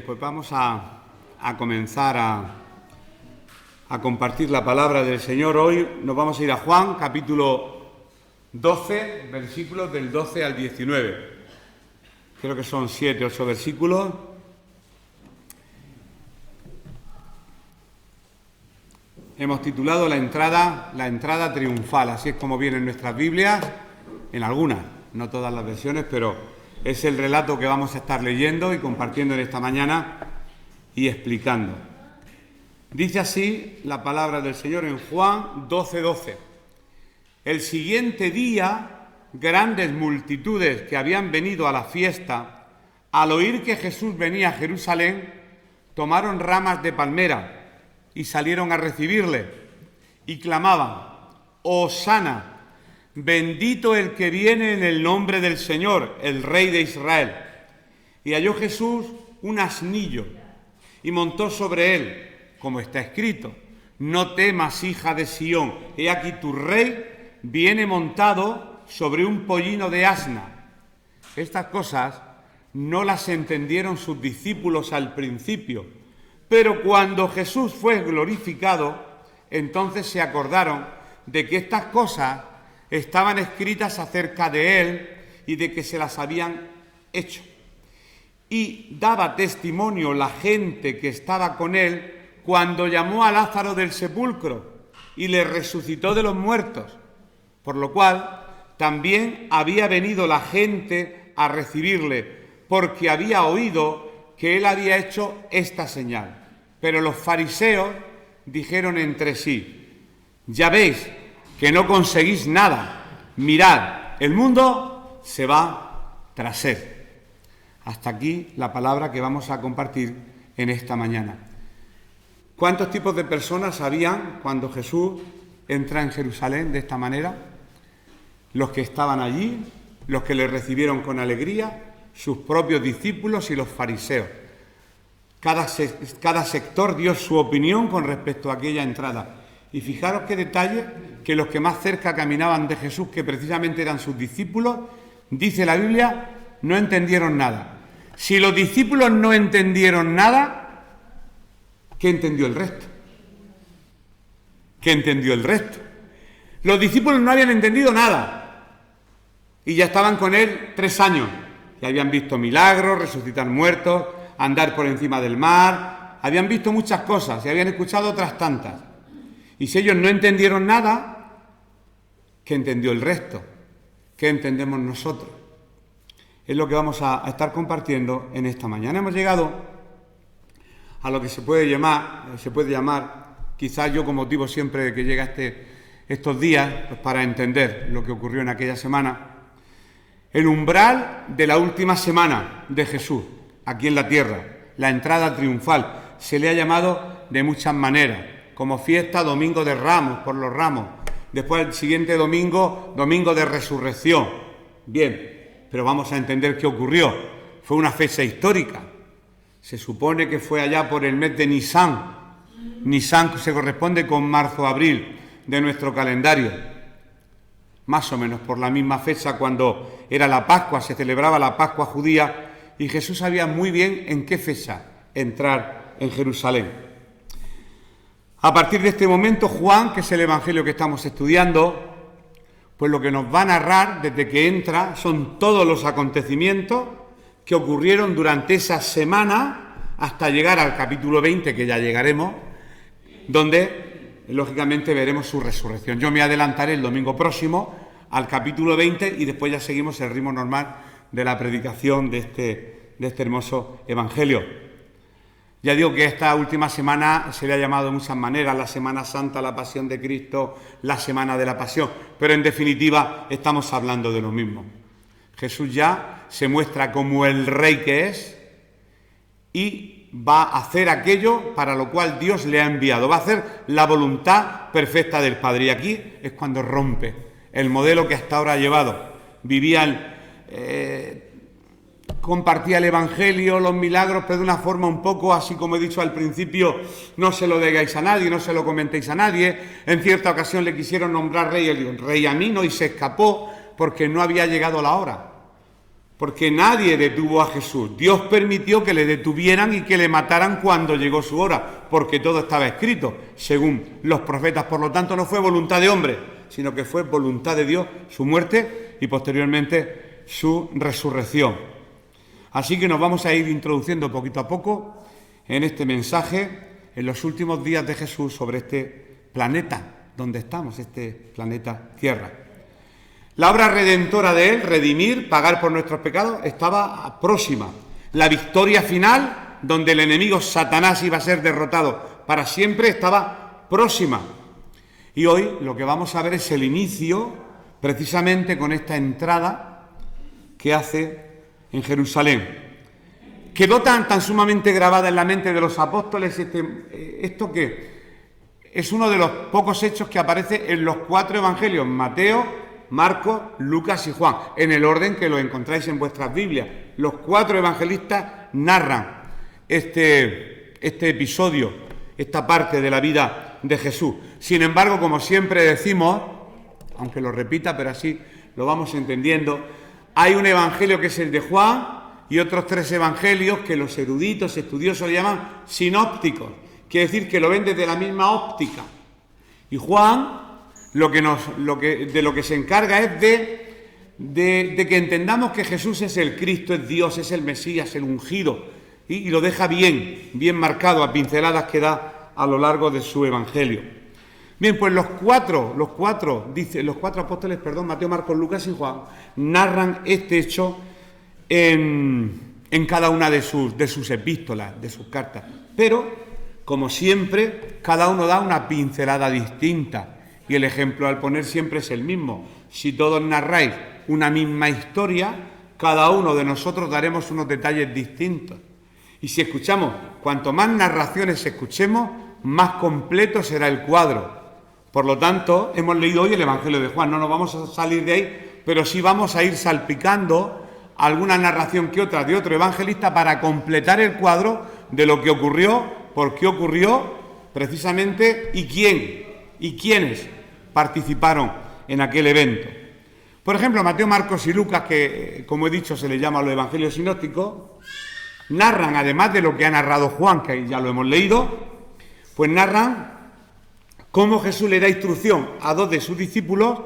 pues vamos a comenzar a compartir la palabra del Señor. Hoy nos vamos a ir a Juan, capítulo 12, versículos del 12 al 19. Creo que son 7 o 8 versículos. Hemos titulado la entrada triunfal, así es como viene en nuestras Biblias, en algunas, no todas las versiones, pero es el relato que vamos a estar leyendo y compartiendo en esta mañana y explicando. Dice así la palabra del Señor en Juan 12:12. El siguiente día, grandes multitudes que habían venido a la fiesta, al oír que Jesús venía a Jerusalén, tomaron ramas de palmera y salieron a recibirle y clamaban: Hosana, bendito el que viene en el nombre del Señor, el Rey de Israel. Y halló Jesús un asnillo y montó sobre él, como está escrito: no temas, hija de Sión, he aquí tu rey viene montado sobre un pollino de asna. Estas cosas no las entendieron sus discípulos al principio, pero cuando Jesús fue glorificado, entonces se acordaron de que estas cosas estaban escritas acerca de él y de que se las habían hecho. Y daba testimonio la gente que estaba con él cuando llamó a Lázaro del sepulcro y le resucitó de los muertos, por lo cual también había venido la gente a recibirle, porque había oído que él había hecho esta señal. Pero los fariseos dijeron entre sí: ya veis que no conseguís nada. Mirad, el mundo se va tras él. Hasta aquí la palabra que vamos a compartir en esta mañana. ¿Cuántos tipos de personas habían cuando Jesús entra en Jerusalén de esta manera? Los que estaban allí, los que le recibieron con alegría, sus propios discípulos y los fariseos. Cada sector dio su opinión con respecto a aquella entrada. Y fijaros qué detalle, que los que más cerca caminaban de Jesús, que precisamente eran sus discípulos, dice la Biblia, no entendieron nada. Si los discípulos no entendieron nada, ¿qué entendió el resto? ¿Qué entendió el resto? Los discípulos no habían entendido nada y ya estaban con él 3 años. Y habían visto milagros, resucitar muertos, andar por encima del mar, habían visto muchas cosas y habían escuchado otras tantas. Y si ellos no entendieron nada, ¿qué entendió el resto? ¿Qué entendemos nosotros? Es lo que vamos a estar compartiendo en esta mañana. Hemos llegado a lo que se puede llamar, quizás yo con motivo siempre de que llega estos días, pues para entender lo que ocurrió en aquella semana, el umbral de la última semana de Jesús, aquí en la tierra, la entrada triunfal. Se le ha llamado de muchas maneras, como fiesta, domingo de Ramos, por los ramos. Después el siguiente domingo, domingo de resurrección. Bien, pero vamos a entender qué ocurrió. Fue una fecha histórica. Se supone que fue allá por el mes de Nisan. Nisan se corresponde con marzo-abril de nuestro calendario. Más o menos por la misma fecha cuando era la Pascua, se celebraba la Pascua judía y Jesús sabía muy bien en qué fecha entrar en Jerusalén. A partir de este momento, Juan, que es el evangelio que estamos estudiando, pues lo que nos va a narrar desde que entra son todos los acontecimientos que ocurrieron durante esa semana hasta llegar al capítulo 20, que ya llegaremos, donde lógicamente veremos su resurrección. Yo me adelantaré el domingo próximo al capítulo 20 y después ya seguimos el ritmo normal de la predicación de este hermoso evangelio. Ya digo que esta última semana se le ha llamado de muchas maneras, la Semana Santa, la Pasión de Cristo, la Semana de la Pasión, pero en definitiva estamos hablando de lo mismo. Jesús ya se muestra como el Rey que es y va a hacer aquello para lo cual Dios le ha enviado, va a hacer la voluntad perfecta del Padre. Y aquí es cuando rompe el modelo que hasta ahora ha llevado. Compartía el Evangelio, los milagros, pero de una forma un poco, así como he dicho al principio, no se lo digáis a nadie, no se lo comentéis a nadie. En cierta ocasión le quisieron nombrar rey, el rey a mí no, y se escapó porque no había llegado la hora. porque nadie detuvo a Jesús. Dios permitió que le detuvieran y que le mataran cuando llegó su hora, porque todo estaba escrito, según los profetas. Por lo tanto, no fue voluntad de hombre, sino que fue voluntad de Dios su muerte y posteriormente su resurrección. Así que nos vamos a ir introduciendo poquito a poco en este mensaje, en los últimos días de Jesús sobre este planeta donde estamos, este planeta Tierra. La obra redentora de Él, redimir, pagar por nuestros pecados, estaba próxima. La victoria final, donde el enemigo Satanás iba a ser derrotado para siempre, estaba próxima. Y hoy lo que vamos a ver es el inicio, precisamente con esta entrada que hace en Jerusalén. Quedó tan sumamente grabada en la mente de los apóstoles esto que es uno de los pocos hechos que aparece en los 4 evangelios, Mateo, Marcos, Lucas y Juan, en el orden que lo encontráis en vuestras Biblias. Los 4 evangelistas narran este episodio, esta parte de la vida de Jesús. Sin embargo, como siempre decimos, aunque lo repita, pero así lo vamos entendiendo, hay un evangelio que es el de Juan y otros 3 evangelios que los eruditos, estudiosos llaman sinópticos, quiere decir que lo ven desde la misma óptica. Y Juan de lo que se encarga es de que entendamos que Jesús es el Cristo, es Dios, es el Mesías, el ungido, y lo deja bien marcado a pinceladas que da a lo largo de su evangelio. Bien, pues los cuatro apóstoles, Mateo, Marcos, Lucas y Juan, narran este hecho en cada una de sus epístolas, de sus cartas. Pero, como siempre, cada uno da una pincelada distinta. Y el ejemplo al poner siempre es el mismo. Si todos narráis una misma historia, cada uno de nosotros daremos unos detalles distintos. Y si escuchamos, cuanto más narraciones escuchemos, más completo será el cuadro. Por lo tanto, hemos leído hoy el Evangelio de Juan. No nos vamos a salir de ahí, pero sí vamos a ir salpicando alguna narración que otra de otro evangelista para completar el cuadro de lo que ocurrió, por qué ocurrió, precisamente, y quiénes participaron en aquel evento. Por ejemplo, Mateo, Marcos y Lucas, que como he dicho se les llama los evangelios sinópticos, narran, además de lo que ha narrado Juan, que ya lo hemos leído, pues narran cómo Jesús le da instrucción a 2 de sus discípulos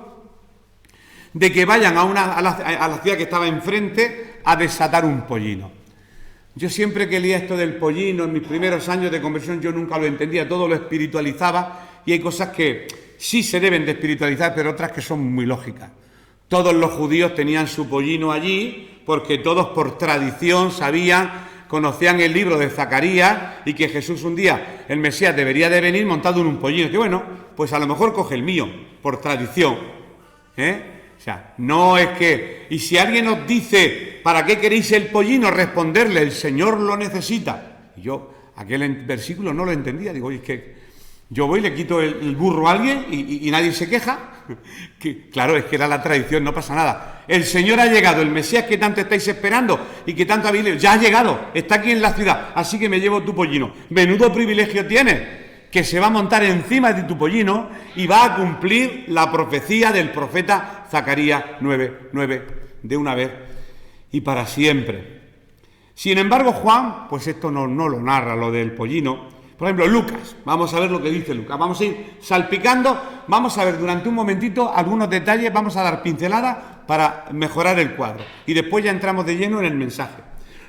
de que vayan a la ciudad que estaba enfrente a desatar un pollino. Yo siempre que leía esto del pollino, en mis primeros años de conversión, yo nunca lo entendía, todo lo espiritualizaba, y hay cosas que sí se deben de espiritualizar, pero otras que son muy lógicas. Todos los judíos tenían su pollino allí, porque todos por tradición conocían el libro de Zacarías, y que Jesús un día, el Mesías, debería de venir montado en un pollino. Que bueno, pues a lo mejor coge el mío, por tradición. O sea, no es que... Y si alguien os dice, ¿para qué queréis el pollino? Responderle, el Señor lo necesita. Y yo aquel versículo no lo entendía. Digo, oye, es que yo voy y le quito el burro a alguien y nadie se queja. Claro, es que era la tradición, no pasa nada. El Señor ha llegado, el Mesías que tanto estáis esperando y que tanto habéis leído, ya ha llegado, está aquí en la ciudad, así que me llevo tu pollino. Menudo privilegio tienes, que se va a montar encima de tu pollino y va a cumplir la profecía del profeta Zacarías 9:9 de una vez y para siempre. Sin embargo, Juan, pues esto no lo narra, lo del pollino. Por ejemplo, Lucas, vamos a ver lo que dice Lucas. Vamos a ir salpicando, vamos a ver durante un momentito algunos detalles, vamos a dar pinceladas para mejorar el cuadro. Y después ya entramos de lleno en el mensaje.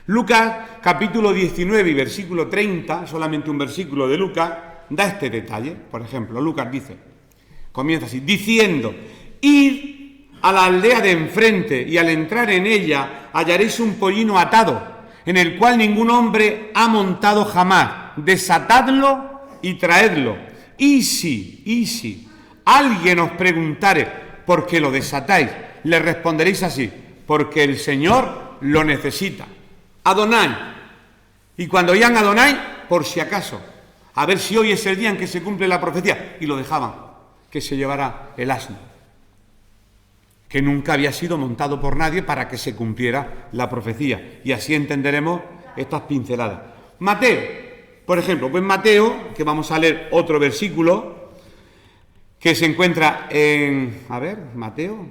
Lucas, capítulo 19 y versículo 30, solamente un versículo de Lucas, da este detalle. Por ejemplo, Lucas comienza así, diciendo, id a la aldea de enfrente y al entrar en ella hallaréis un pollino atado, en el cual ningún hombre ha montado jamás. Desatadlo y traedlo. Y si alguien os preguntare por qué lo desatáis, le responderéis así, porque el Señor lo necesita. Adonai. Y cuando oían Adonai, por si acaso, a ver si hoy es el día en que se cumple la profecía, y lo dejaban, que se llevara el asno, que nunca había sido montado por nadie para que se cumpliera la profecía. Y así entenderemos estas pinceladas. Mateo. Por ejemplo, pues Mateo, que vamos a leer otro versículo, que se encuentra en... A ver, Mateo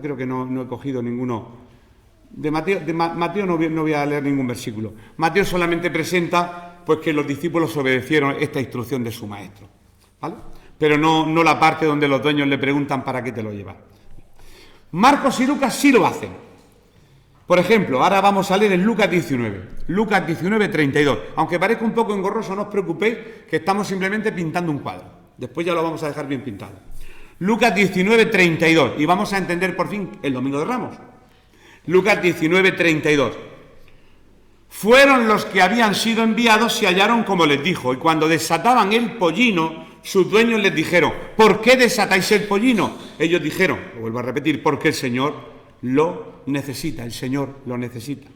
creo que no he cogido ninguno Mateo no voy a leer ningún versículo. Mateo solamente presenta pues que los discípulos obedecieron esta instrucción de su maestro, ¿vale? Pero no la parte donde los dueños le preguntan ¿para qué te lo llevas? Marcos y Lucas sí lo hacen. Por ejemplo, ahora vamos a leer en Lucas 19. Lucas 19, 32. Aunque parezca un poco engorroso, no os preocupéis, que estamos simplemente pintando un cuadro. Después ya lo vamos a dejar bien pintado. Lucas 19, 32. Y vamos a entender por fin el Domingo de Ramos. Lucas 19, 32. Fueron los que habían sido enviados y hallaron como les dijo. Y cuando desataban el pollino, sus dueños les dijeron, ¿por qué desatáis el pollino? Ellos dijeron, lo vuelvo a repetir, porque el Señor lo necesita, el Señor lo necesita.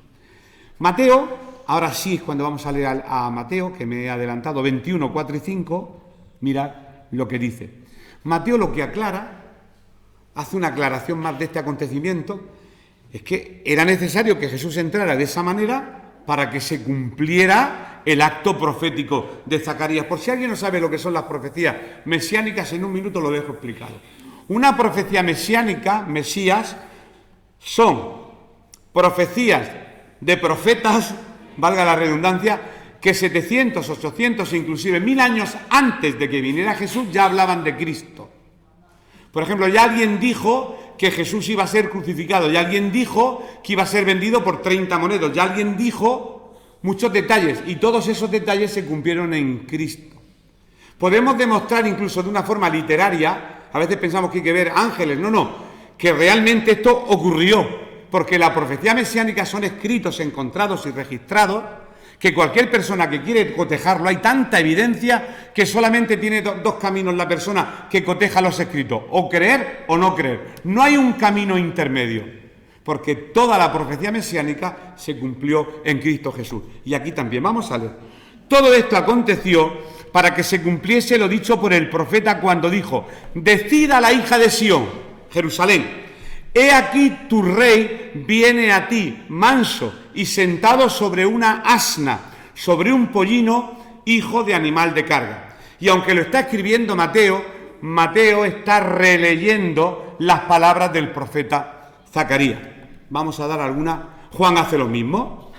Mateo, ahora sí es cuando vamos a leer a Mateo, que me he adelantado, 21, 4 y 5, mirad lo que dice. Mateo lo que aclara, hace una aclaración más de este acontecimiento, es que era necesario que Jesús entrara de esa manera para que se cumpliera el acto profético de Zacarías. Por si alguien no sabe lo que son las profecías mesiánicas, en un minuto lo dejo explicado. Una profecía mesiánica, Mesías, son profecías de profetas, valga la redundancia, que 700, 800, inclusive 1000 años antes de que viniera Jesús ya hablaban de Cristo. Por ejemplo, ya alguien dijo que Jesús iba a ser crucificado, ya alguien dijo que iba a ser vendido por 30 monedas, ya alguien dijo muchos detalles, y todos esos detalles se cumplieron en Cristo. Podemos demostrar incluso de una forma literaria, a veces pensamos que hay que ver ángeles, no, que realmente esto ocurrió, porque la profecía mesiánica son escritos encontrados y registrados, que cualquier persona que quiere cotejarlo, hay tanta evidencia que solamente tiene dos caminos la persona que coteja los escritos, o creer o no creer. No hay un camino intermedio, porque toda la profecía mesiánica se cumplió en Cristo Jesús. Y aquí también vamos a leer. Todo esto aconteció para que se cumpliese lo dicho por el profeta cuando dijo, decida la hija de Sión, Jerusalén, he aquí tu rey viene a ti, manso y sentado sobre una asna, sobre un pollino, hijo de animal de carga. Y aunque lo está escribiendo Mateo está releyendo las palabras del profeta Zacarías. Vamos a dar alguna. Juan hace lo mismo.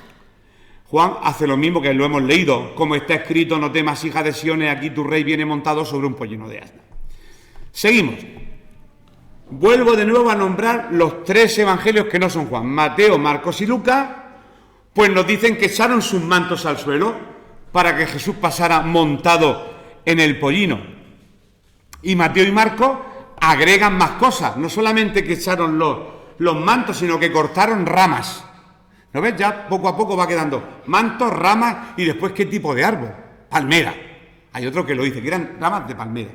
Juan hace lo mismo, que lo hemos leído. Como está escrito, no temas, hija de Sión, he aquí tu rey viene montado sobre un pollino de asna. Seguimos. Vuelvo de nuevo a nombrar los tres evangelios que no son Juan, Mateo, Marcos y Lucas, pues nos dicen que echaron sus mantos al suelo para que Jesús pasara montado en el pollino. Y Mateo y Marcos agregan más cosas, no solamente que echaron los mantos, sino que cortaron ramas. ¿No ves? Ya poco a poco va quedando mantos, ramas y después qué tipo de árbol. Palmera. Hay otro que lo dice, que eran ramas de palmera.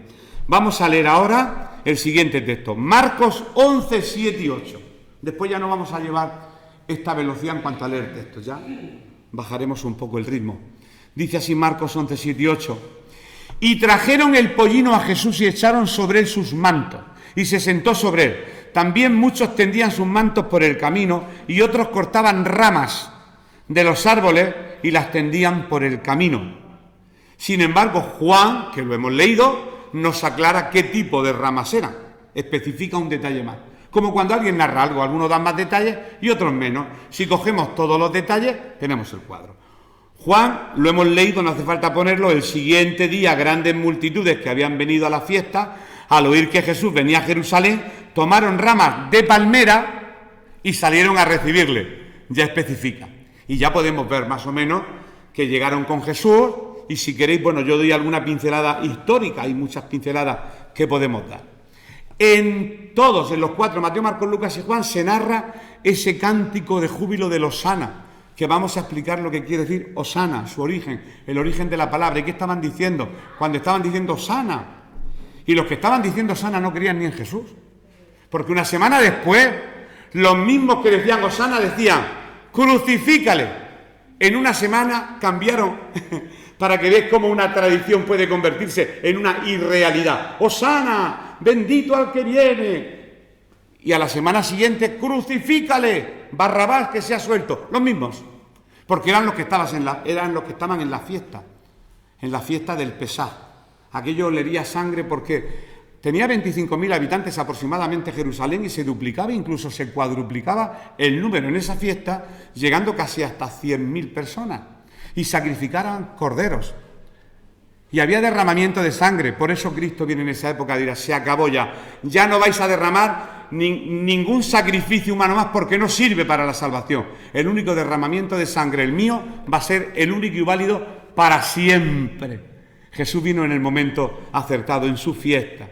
Vamos a leer ahora el siguiente texto, Marcos 11, 7 y 8. Después ya no vamos a llevar esta velocidad en cuanto a leer textos, ya bajaremos un poco el ritmo. Dice así Marcos 11, 7 y 8. Y trajeron el pollino a Jesús y echaron sobre él sus mantos, y se sentó sobre él. También muchos tendían sus mantos por el camino, y otros cortaban ramas de los árboles y las tendían por el camino. Sin embargo, Juan, que lo hemos leído, nos aclara qué tipo de ramas eran, especifica un detalle más. Como cuando alguien narra algo, algunos dan más detalles y otros menos. Si cogemos todos los detalles, tenemos el cuadro. Juan, lo hemos leído, no hace falta ponerlo, el siguiente día grandes multitudes que habían venido a la fiesta, al oír que Jesús venía a Jerusalén, tomaron ramas de palmera y salieron a recibirle, ya especifica. Y ya podemos ver más o menos que llegaron con Jesús. Y si queréis, bueno, yo doy alguna pincelada histórica, hay muchas pinceladas que podemos dar. En todos, en los cuatro, Mateo, Marcos, Lucas y Juan, se narra ese cántico de júbilo del Hosana, que vamos a explicar lo que quiere decir Hosana, su origen, el origen de la palabra. ¿Y qué estaban diciendo? Cuando estaban diciendo Hosana. Y los que estaban diciendo Hosana no creían ni en Jesús. Porque una semana después, los mismos que decían Hosana decían, crucifícale. En una semana cambiaron... para que veáis cómo una tradición puede convertirse en una irrealidad. ¡Hosana! ¡Bendito al que viene! Y a la semana siguiente, ¡crucifícale! Barrabás, que sea suelto. Los mismos. Porque eran los que estaban en la fiesta del Pesaj. Aquello olería sangre porque Tenía 25.000 habitantes aproximadamente Jerusalén y se duplicaba, incluso se cuadruplicaba el número en esa fiesta, llegando casi hasta 100.000 personas. Y sacrificaran corderos. Y había derramamiento de sangre. Por eso Cristo viene en esa época y dirá, se acabó ya. Ya no vais a derramar ningún sacrificio humano más porque no sirve para la salvación. El único derramamiento de sangre, el mío, va a ser el único y válido para siempre. Jesús vino en el momento acertado, en su fiesta.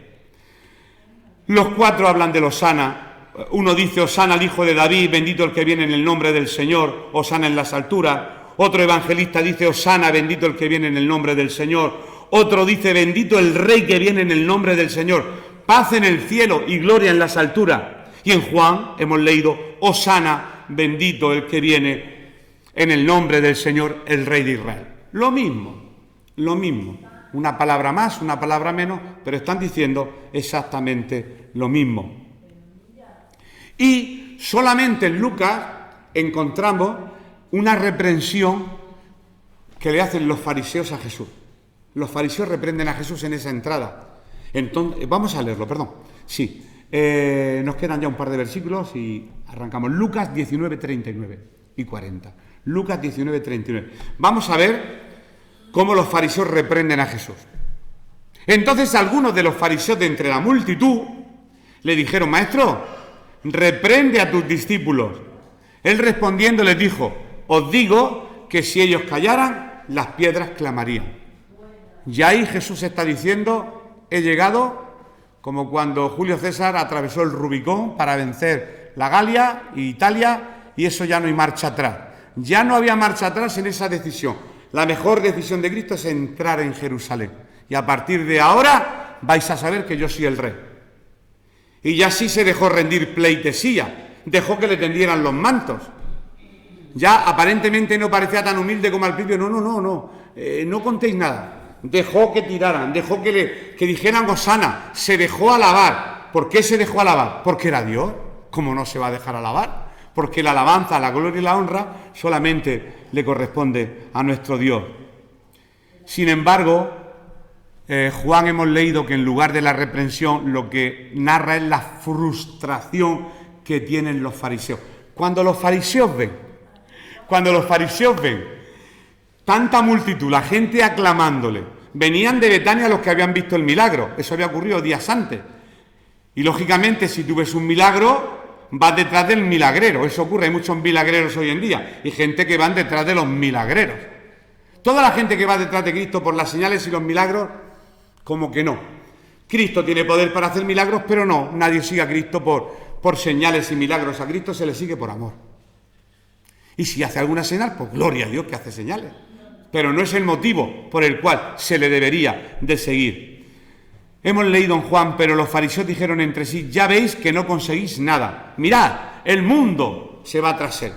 Los 4 hablan de Hosana. Uno dice, Hosana al hijo de David, bendito el que viene en el nombre del Señor, Hosana en las alturas. Otro evangelista dice, Hosana, bendito el que viene en el nombre del Señor. Otro dice, bendito el Rey que viene en el nombre del Señor. Paz en el cielo y gloria en las alturas. Y en Juan hemos leído, Hosana, bendito el que viene en el nombre del Señor, el Rey de Israel. Lo mismo. Una palabra más, una palabra menos, pero están diciendo exactamente lo mismo. Y solamente en Lucas encontramos una reprensión que le hacen los fariseos a Jesús. Los fariseos reprenden a Jesús en esa entrada. Entonces, vamos a leerlo, perdón. Sí, nos quedan ya un par de versículos y arrancamos. Lucas 19, 39 y 40. Lucas 19, 39. Vamos a ver cómo los fariseos reprenden a Jesús. Entonces algunos de los fariseos de entre la multitud le dijeron, Maestro, reprende a tus discípulos. Él respondiendo les dijo, os digo que si ellos callaran, las piedras clamarían. Y ahí Jesús está diciendo, he llegado, como cuando Julio César atravesó el Rubicón para vencer la Galia e Italia, y eso ya no hay marcha atrás. Ya no había marcha atrás en esa decisión. La mejor decisión de Cristo es entrar en Jerusalén. Y a partir de ahora vais a saber que yo soy el Rey. Y ya sí se dejó rendir pleitesía, dejó que le tendieran los mantos. Ya aparentemente no parecía tan humilde como al principio. No contéis nada. Dejó que tiraran, dejó que dijeran Hosana, se dejó alabar. ¿Por qué se dejó alabar? Porque era Dios. ¿Cómo no se va a dejar alabar? Porque la alabanza, la gloria y la honra solamente le corresponde a nuestro Dios. Sin embargo, Juan hemos leído que en lugar de la reprensión lo que narra es la frustración que tienen los fariseos. Cuando los fariseos ven tanta multitud, la gente aclamándole, venían de Betania los que habían visto el milagro, eso había ocurrido días antes. Y lógicamente si tú ves un milagro, vas detrás del milagrero. Eso ocurre, hay muchos milagreros hoy en día y gente que van detrás de los milagreros. Toda la gente que va detrás de Cristo por las señales y los milagros, como que no. Cristo tiene poder para hacer milagros, pero no, nadie sigue a Cristo por señales y milagros. A Cristo se le sigue por amor. Y si hace alguna señal, pues gloria a Dios que hace señales. Pero no es el motivo por el cual se le debería de seguir. Hemos leído en Juan, pero los fariseos dijeron entre sí, ya veis que no conseguís nada. Mirad, el mundo se va tras él.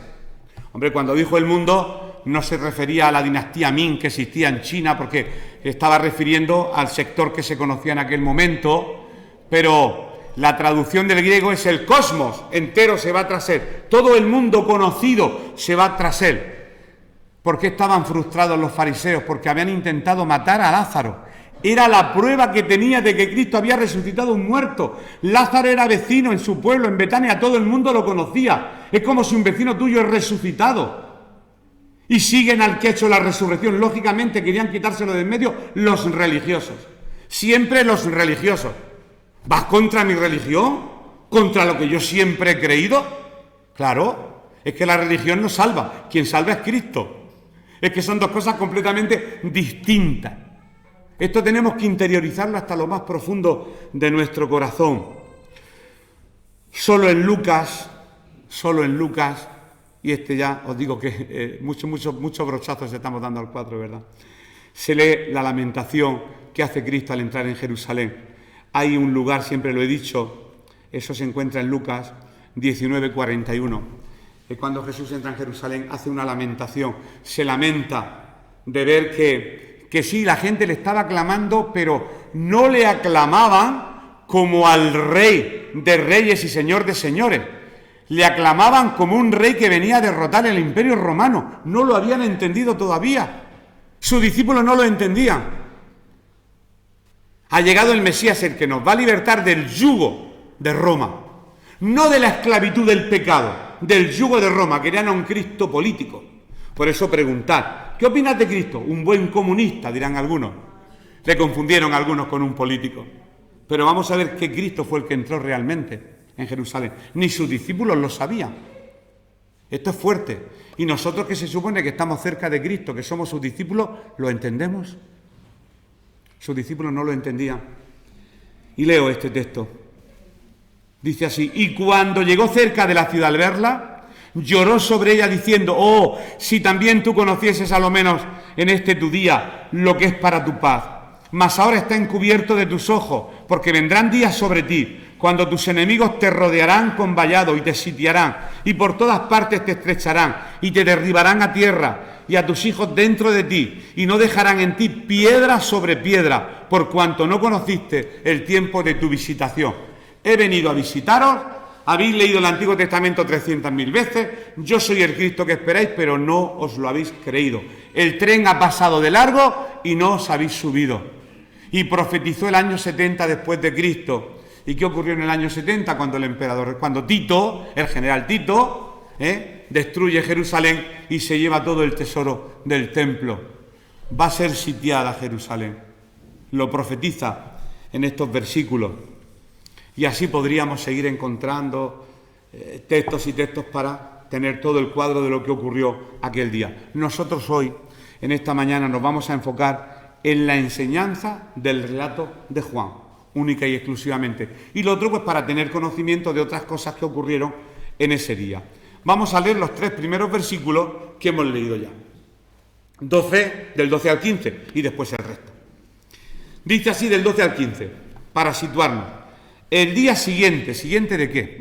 Hombre, cuando dijo el mundo, no se refería a la dinastía Ming que existía en China, porque estaba refiriendo al sector que se conocía en aquel momento, pero la traducción del griego es el cosmos entero se va tras él. Todo el mundo conocido se va tras él. ¿Por qué estaban frustrados los fariseos? Porque habían intentado matar a Lázaro. Era la prueba que tenía de que Cristo había resucitado un muerto. Lázaro era vecino en su pueblo, en Betania, todo el mundo lo conocía. Es como si un vecino tuyo es resucitado. Y siguen al que ha hecho la resurrección. Lógicamente querían quitárselo de en medio los religiosos. Siempre los religiosos. ¿Vas contra mi religión? ¿Contra lo que yo siempre he creído? Claro, es que la religión no salva. Quien salva es Cristo. Es que son dos cosas completamente distintas. Esto tenemos que interiorizarlo hasta lo más profundo de nuestro corazón. Solo en Lucas, y ya os digo que muchos brochazos estamos dando al 4, ¿verdad? Se lee la lamentación que hace Cristo al entrar en Jerusalén. Hay un lugar, siempre lo he dicho, eso se encuentra en Lucas 19:41. Que cuando Jesús entra en Jerusalén hace una lamentación, se lamenta de ver que sí, la gente le estaba aclamando, pero no le aclamaban como al Rey de reyes y Señor de señores. Le aclamaban como un rey que venía a derrotar el Imperio Romano. No lo habían entendido todavía. Sus discípulos no lo entendían. Ha llegado el Mesías, el que nos va a libertar del yugo de Roma. No de la esclavitud del pecado, del yugo de Roma. Querían a un Cristo político. Por eso preguntad, ¿qué opinas de Cristo? Un buen comunista, dirán algunos. Le confundieron algunos con un político. Pero vamos a ver que Cristo fue el que entró realmente en Jerusalén. Ni sus discípulos lo sabían. Esto es fuerte. Y nosotros, que se supone que estamos cerca de Cristo, que somos sus discípulos, ¿lo entendemos? Sus discípulos no lo entendían. Y leo este texto. Dice así: y cuando llegó cerca de la ciudad al verla, lloró sobre ella diciendo: oh, si también tú conocieses a lo menos en este tu día lo que es para tu paz. Mas ahora está encubierto de tus ojos, porque vendrán días sobre ti, cuando tus enemigos te rodearán con vallado y te sitiarán, y por todas partes te estrecharán, y te derribarán a tierra, y a tus hijos dentro de ti, y no dejarán en ti piedra sobre piedra, por cuanto no conociste el tiempo de tu visitación. He venido a visitaros, habéis leído el Antiguo Testamento 300.000 veces, yo soy el Cristo que esperáis, pero no os lo habéis creído. El tren ha pasado de largo y no os habéis subido. Y profetizó el año 70 después de Cristo. ¿Y qué ocurrió en el año 70? Cuando Tito, el general Tito, destruye Jerusalén y se lleva todo el tesoro del templo. Va a ser sitiada Jerusalén. Lo profetiza en estos versículos. Y así podríamos seguir encontrando textos y textos para tener todo el cuadro de lo que ocurrió aquel día. Nosotros hoy, en esta mañana, nos vamos a enfocar en la enseñanza del relato de Juan, única y exclusivamente. Y lo otro, pues para tener conocimiento de otras cosas que ocurrieron en ese día. Vamos a leer los 3 primeros versículos que hemos leído ya. Del 12 al 15 y después el resto. Dice así del 12 al 15, para situarnos. El día siguiente, ¿siguiente de qué?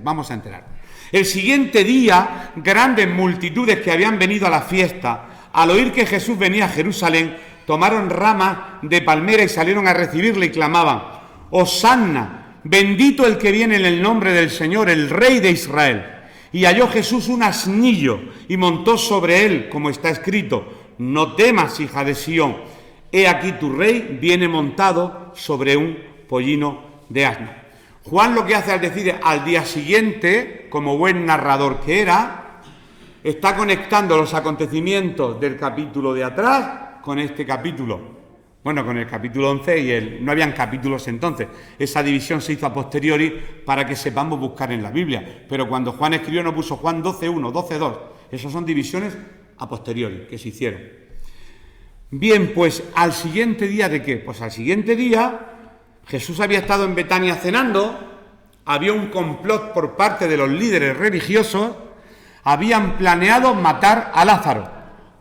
Vamos a enterar. El siguiente día, grandes multitudes que habían venido a la fiesta, al oír que Jesús venía a Jerusalén, tomaron ramas de palmera y salieron a recibirle y clamaban: Hosanna, bendito el que viene en el nombre del Señor, el Rey de Israel. Y halló Jesús un asnillo y montó sobre él, como está escrito: no temas, hija de Sión, he aquí tu rey viene montado sobre un pollino de asno. Juan lo que hace al decir al día siguiente, como buen narrador que era, está conectando los acontecimientos del capítulo de atrás con este capítulo, con el capítulo 11 no habían capítulos entonces, esa división se hizo a posteriori para que sepamos buscar en la Biblia, pero cuando Juan escribió no puso Juan 12.1, 12.2, esas son divisiones a posteriori que se hicieron. Bien, pues al siguiente día ¿de qué? Pues al siguiente día Jesús había estado en Betania cenando, había un complot por parte de los líderes religiosos, habían planeado matar a Lázaro,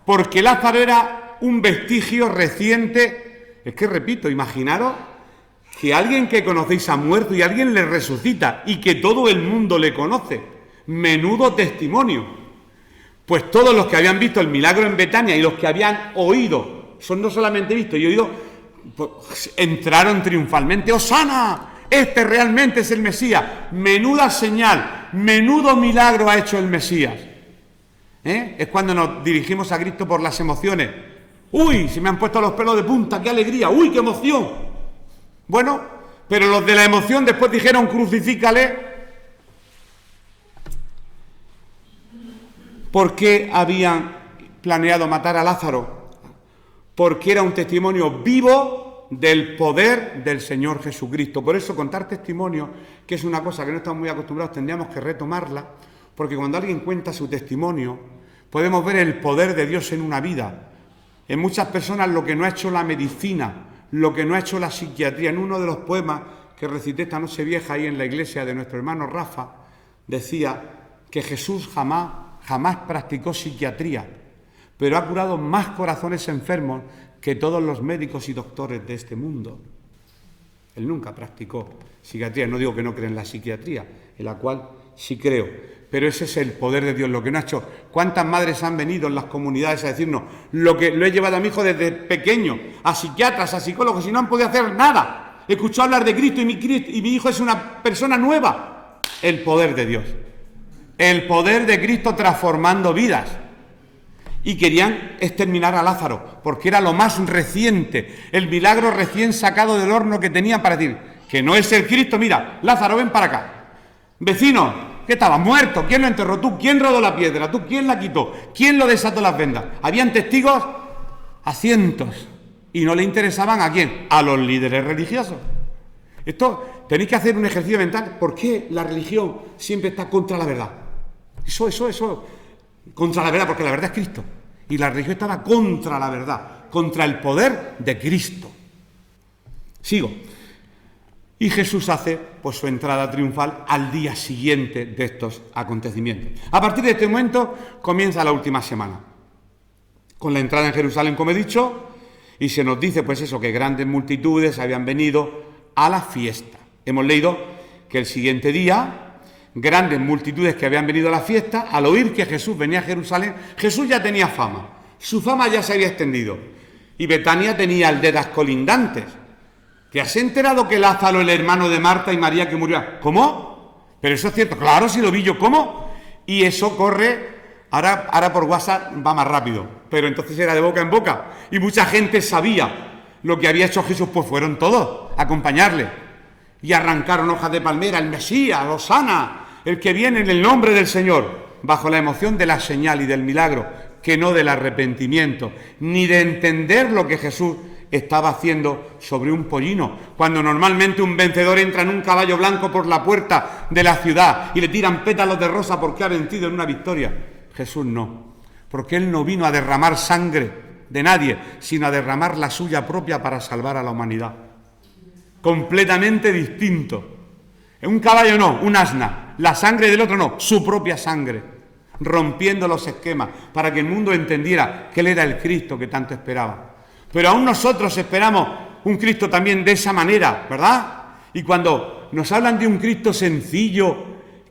porque Lázaro era un vestigio reciente. Es que repito, imaginaros que alguien que conocéis ha muerto y alguien le resucita y que todo el mundo le conoce. Menudo testimonio. Pues todos los que habían visto el milagro en Betania y los que habían oído, no solamente visto y oído, pues, entraron triunfalmente. ¡Hosana! Este realmente es el Mesías. Menuda señal, menudo milagro ha hecho el Mesías. Es cuando nos dirigimos a Cristo por las emociones. ¡Uy! Se me han puesto los pelos de punta, ¡qué alegría! ¡Uy, qué emoción! Bueno, pero los de la emoción después dijeron: crucifícale. ¿Por qué habían planeado matar a Lázaro? Porque era un testimonio vivo del poder del Señor Jesucristo. Por eso contar testimonio, que es una cosa que no estamos muy acostumbrados, tendríamos que retomarla, porque cuando alguien cuenta su testimonio, podemos ver el poder de Dios en una vida. En muchas personas lo que no ha hecho la medicina, lo que no ha hecho la psiquiatría. En uno de los poemas que recité esta noche vieja ahí en la iglesia de nuestro hermano Rafa, decía que Jesús jamás practicó psiquiatría, pero ha curado más corazones enfermos que todos los médicos y doctores de este mundo. Él nunca practicó psiquiatría. No digo que no cree en la psiquiatría, en la cual sí creo. Pero ese es el poder de Dios, lo que no ha hecho. ¿Cuántas madres han venido en las comunidades a decirnos lo que lo he llevado a mi hijo desde pequeño, a psiquiatras, a psicólogos, y no han podido hacer nada? Escuchó hablar de Cristo y mi hijo es una persona nueva. El poder de Dios. El poder de Cristo transformando vidas. y querían exterminar a Lázaro, porque era lo más reciente, el milagro recién sacado del horno que tenían para decir que no es el Cristo. Mira, Lázaro, ven para acá. Vecino, ¿qué estaba? Muerto. ¿Quién lo enterró? ¿Tú? ¿Quién rodó la piedra? ¿Tú? ¿Quién la quitó? ¿Quién lo desató las vendas? Habían testigos a cientos y no le interesaban ¿a quién? A los líderes religiosos. Esto, tenéis que hacer un ejercicio mental. ¿Por qué la religión siempre está contra la verdad? Eso. Contra la verdad, porque la verdad es Cristo. Y la religión estaba contra la verdad, contra el poder de Cristo. Sigo. Y Jesús hace pues su entrada triunfal al día siguiente de estos acontecimientos. A partir de este momento comienza la última semana, con la entrada en Jerusalén, como he dicho, y se nos dice pues eso, que grandes multitudes habían venido a la fiesta. Hemos leído que el siguiente día, grandes multitudes que habían venido a la fiesta, al oír que Jesús venía a Jerusalén, Jesús ya tenía fama, su fama ya se había extendido, y Betania tenía aldeas colindantes. ¿Te has enterado que Lázaro, el hermano de Marta y María, que murió? ¿Cómo? Pero eso es cierto. Claro, si lo vi yo, ¿cómo? Y eso corre, ahora por WhatsApp va más rápido, pero entonces era de boca en boca. Y mucha gente sabía lo que había hecho Jesús, pues fueron todos a acompañarle. Y arrancaron hojas de palmera, el Mesías, Hosana, el que viene en el nombre del Señor, bajo la emoción de la señal y del milagro, que no del arrepentimiento, ni de entender lo que Jesús estaba haciendo sobre un pollino, cuando normalmente un vencedor entra en un caballo blanco por la puerta de la ciudad y le tiran pétalos de rosa porque ha vencido en una victoria. Jesús no, porque Él no vino a derramar sangre de nadie, sino a derramar la suya propia para salvar a la humanidad. Completamente distinto. Un caballo no, un asna, la sangre del otro no, su propia sangre, rompiendo los esquemas para que el mundo entendiera que Él era el Cristo que tanto esperaba. Pero aún nosotros esperamos un Cristo también de esa manera, ¿verdad? Y cuando nos hablan de un Cristo sencillo,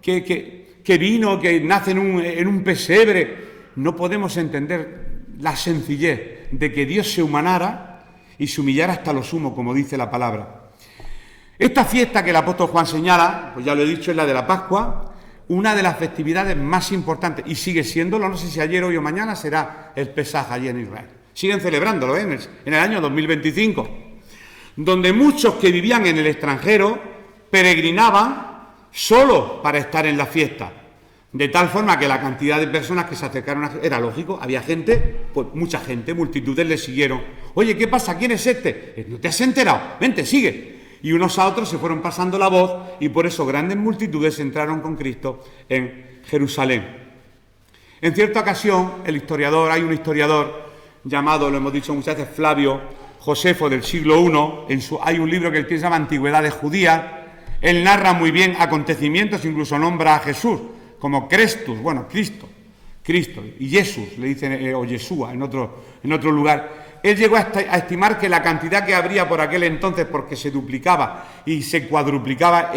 que vino, que nace en un pesebre, no podemos entender la sencillez de que Dios se humanara y se humillara hasta lo sumo, como dice la palabra. Esta fiesta que el apóstol Juan señala, pues ya lo he dicho, es la de la Pascua, una de las festividades más importantes, y sigue siéndolo, no sé si ayer, hoy o mañana, será el Pesaj allí en Israel. Siguen celebrándolo en el año 2025, donde muchos que vivían en el extranjero peregrinaban solo para estar en la fiesta, de tal forma que la cantidad de personas que se acercaron era lógico, había gente, pues mucha gente, multitudes le siguieron. Oye, ¿qué pasa? ¿Quién es este? ¿No te has enterado? Vente, sigue. Y unos a otros se fueron pasando la voz y por eso grandes multitudes entraron con Cristo en Jerusalén. En cierta ocasión, hay un historiador llamado, lo hemos dicho muchas veces, Flavio Josefo, del siglo I, hay un libro que él se llama Antigüedades Judías. Él narra muy bien acontecimientos, incluso nombra a Jesús como Crestus, bueno, Cristo, y Jesús, le dicen, o Yeshua en otro lugar. Él llegó a estimar que la cantidad que habría por aquel entonces, porque se duplicaba y se cuadruplicaba,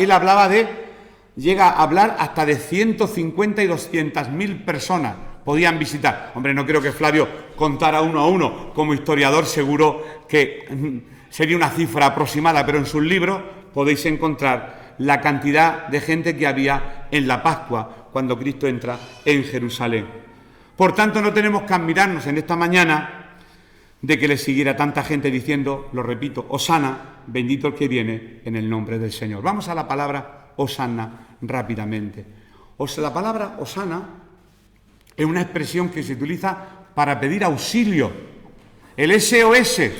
llega a hablar hasta de 150 y 200.000 personas podían visitar. Hombre, no creo que Flavio contara uno a uno, como historiador seguro que sería una cifra aproximada, pero en sus libros podéis encontrar la cantidad de gente que había en la Pascua cuando Cristo entra en Jerusalén. Por tanto, no tenemos que admirarnos en esta mañana de que le siguiera tanta gente diciendo, lo repito, Hosana, bendito el que viene en el nombre del Señor. Vamos a la palabra Hosana rápidamente. La palabra Hosana es una expresión que se utiliza para pedir auxilio. El SOS,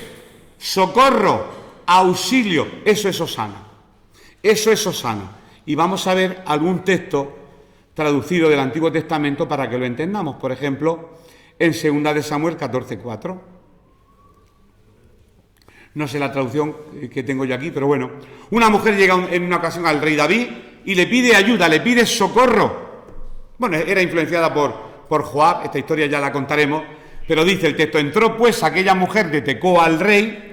socorro, auxilio, eso es Hosana. Eso es Hosana. Y vamos a ver algún texto traducido del Antiguo Testamento para que lo entendamos. Por ejemplo, en 2 de Samuel 14:4. No sé la traducción que tengo yo aquí, pero bueno. Una mujer llega en una ocasión al rey David y le pide ayuda, le pide socorro. Bueno, era influenciada por Joab, esta historia ya la contaremos, pero dice el texto: entró pues aquella mujer de Tecoa al rey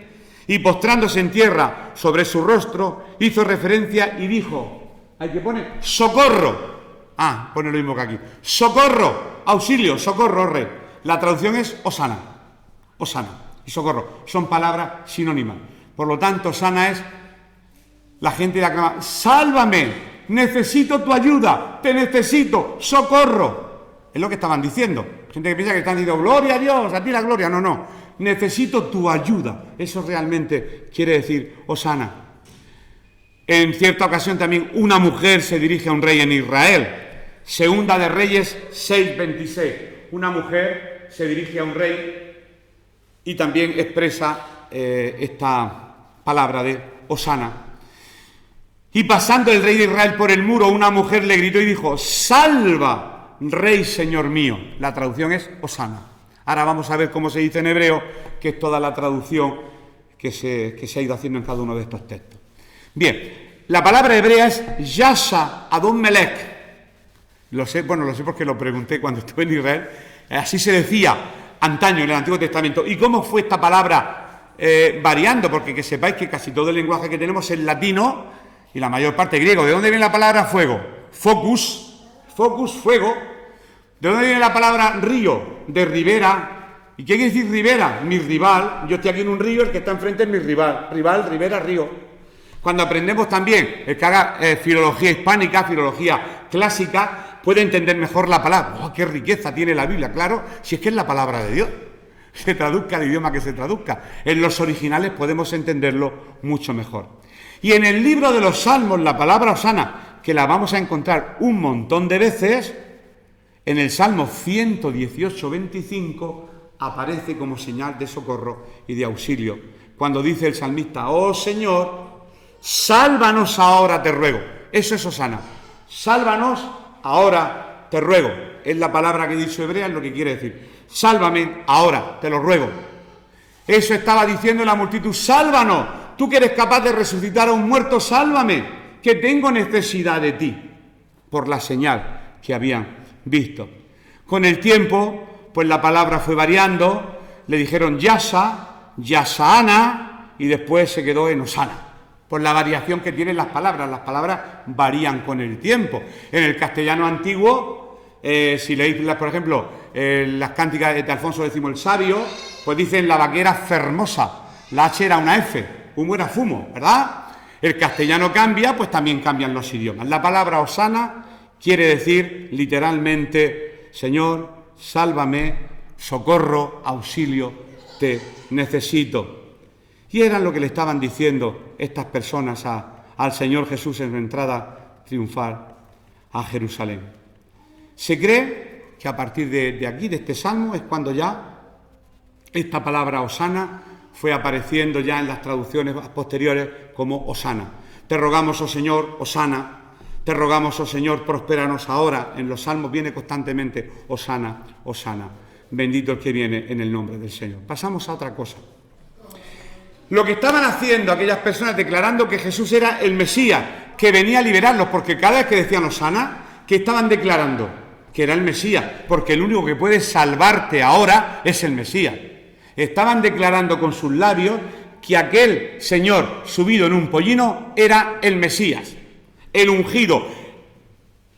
y postrándose en tierra sobre su rostro, hizo referencia y dijo, hay que poner socorro. Pone lo mismo que aquí. Socorro, auxilio, socorro, rey. La traducción es Hosana. Hosana y socorro son palabras sinónimas. Por lo tanto, Hosana es la gente de acá, sálvame, necesito tu ayuda, te necesito, socorro. Es lo que estaban diciendo. Gente que piensa que están diciendo, gloria a Dios, a ti la gloria. No, no, necesito tu ayuda. Eso realmente quiere decir hosana. En cierta ocasión también una mujer se dirige a un rey en Israel. Segunda de Reyes 6:26. Una mujer se dirige a un rey y también expresa esta palabra de hosana. Y pasando el rey de Israel por el muro, una mujer le gritó y dijo, salva, rey señor mío. La traducción es hosana. Ahora vamos a ver cómo se dice en hebreo, que es toda la traducción que se ha ido haciendo en cada uno de estos textos. Bien, la palabra hebrea es Yasha Adon Melech. Lo sé porque lo pregunté cuando estuve en Israel. Así se decía antaño en el Antiguo Testamento. ¿Y cómo fue esta palabra variando? Porque que sepáis que casi todo el lenguaje que tenemos es latino y la mayor parte griego. ¿De dónde viene la palabra fuego? Focus, fuego. ¿De dónde viene la palabra río? De ribera. ¿Y qué quiere decir ribera? Mi rival. Yo estoy aquí en un río, el que está enfrente es mi rival. Rival, ribera, río. Cuando aprendemos también, el que haga filología hispánica, filología clásica, puede entender mejor la palabra. ¡Oh, qué riqueza tiene la Biblia! Claro, si es que es la palabra de Dios. Se traduzca el idioma que se traduzca. En los originales podemos entenderlo mucho mejor. Y en el libro de los Salmos, la palabra hosana, que la vamos a encontrar un montón de veces, en el Salmo 118:25, aparece como señal de socorro y de auxilio. Cuando dice el salmista, oh Señor, sálvanos ahora, te ruego. Eso es hosana. Sálvanos ahora, te ruego. Es la palabra que dice hebrea, es lo que quiere decir. Sálvame ahora, te lo ruego. Eso estaba diciendo la multitud, sálvanos. Tú que eres capaz de resucitar a un muerto, sálvame, que tengo necesidad de ti. Por la señal que habían visto. Con el tiempo, pues la palabra fue variando. Le dijeron Yasa, Yasaana, y después se quedó en hosana. Por la variación que tienen las palabras varían con el tiempo. En el castellano antiguo, si leéis, por ejemplo, las cánticas de Alfonso X el Sabio, pues dicen la vaquera fermosa, la H era una F, humo era fumo, ¿verdad? El castellano cambia, pues también cambian los idiomas. La palabra hosana quiere decir literalmente, Señor, sálvame, socorro, auxilio, te necesito. Y era lo que le estaban diciendo estas personas al Señor Jesús en su entrada triunfal a Jerusalén. Se cree que a partir de aquí, de este salmo, es cuando ya esta palabra hosana fue apareciendo ya en las traducciones posteriores como hosana. Te rogamos, oh Señor, hosana. Te rogamos, oh Señor, prospéranos ahora. En los salmos viene constantemente hosana, hosana. Bendito el que viene en el nombre del Señor. Pasamos a otra cosa. Lo que estaban haciendo aquellas personas declarando que Jesús era el Mesías, que venía a liberarlos, porque cada vez que decían hosana, que estaban declarando que era el Mesías, porque el único que puede salvarte ahora es el Mesías. Estaban declarando con sus labios que aquel Señor subido en un pollino era el Mesías, el ungido,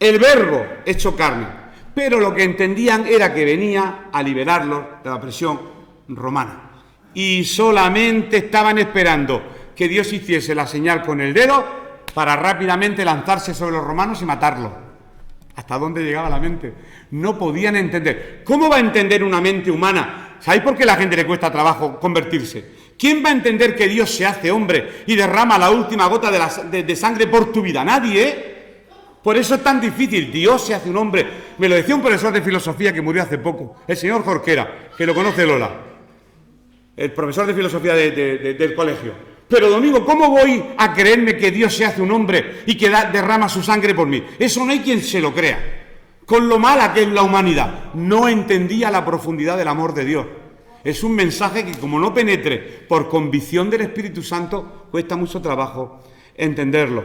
el Verbo hecho carne. Pero lo que entendían era que venía a liberarlos de la opresión romana. Y solamente estaban esperando que Dios hiciese la señal con el dedo para rápidamente lanzarse sobre los romanos y matarlos. ¿Hasta dónde llegaba la mente? No podían entender. ¿Cómo va a entender una mente humana? ¿Sabéis por qué a la gente le cuesta trabajo convertirse? ¿Quién va a entender que Dios se hace hombre y derrama la última gota de sangre por tu vida? Nadie, ¿eh? Por eso es tan difícil. Dios se hace un hombre. Me lo decía un profesor de filosofía que murió hace poco, el señor Jorquera, que lo conoce Lola, el profesor de filosofía del colegio. Pero Domingo, ¿cómo voy a creerme que Dios se hace un hombre y que derrama su sangre por mí? Eso no hay quien se lo crea. Con lo mala que es la humanidad, no entendía la profundidad del amor de Dios. Es un mensaje que, como no penetre por convicción del Espíritu Santo, cuesta mucho trabajo entenderlo.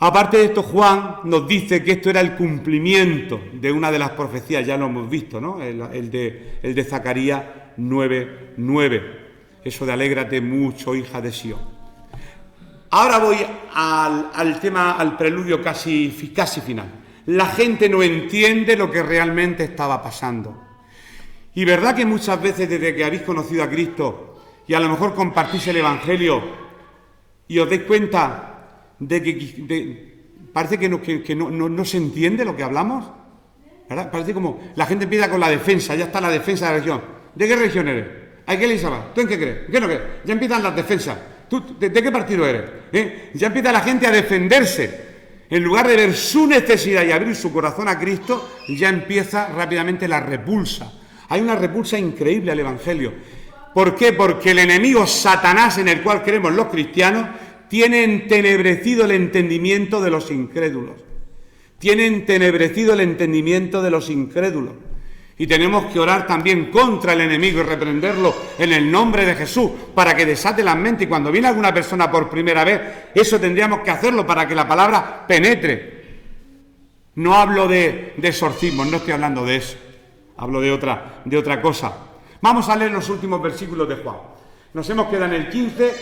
Aparte de esto, Juan nos dice que esto era el cumplimiento de una de las profecías, ya lo hemos visto, ¿no? El de Zacarías 9:9. Eso de alégrate mucho, hija de Sión. Ahora voy al tema, al preludio casi final. La gente no entiende lo que realmente estaba pasando. Y verdad que muchas veces desde que habéis conocido a Cristo y a lo mejor compartís el Evangelio y os dais cuenta de que parece que no se entiende lo que hablamos. ¿verdad? Parece como la gente empieza con la defensa, ya está la defensa de la religión. ¿De qué religión eres? ¿A qué iglesia vas? ¿Tú en qué crees? ¿En qué no crees? Ya empiezan las defensas. ¿Tú de qué partido eres? Ya empieza la gente a defenderse. En lugar de ver su necesidad y abrir su corazón a Cristo, ya empieza rápidamente la repulsa. Hay una repulsa increíble al Evangelio. ¿Por qué? Porque el enemigo Satanás, en el cual creemos los cristianos, tiene entenebrecido el entendimiento de los incrédulos. Tiene entenebrecido el entendimiento de los incrédulos. Y tenemos que orar también contra el enemigo y reprenderlo en el nombre de Jesús para que desate la mente. Y cuando viene alguna persona por primera vez, eso tendríamos que hacerlo para que la palabra penetre. No hablo de exorcismo, no estoy hablando de eso. Hablo de otra cosa. Vamos a leer los últimos versículos de Juan. Nos hemos quedado en el 15,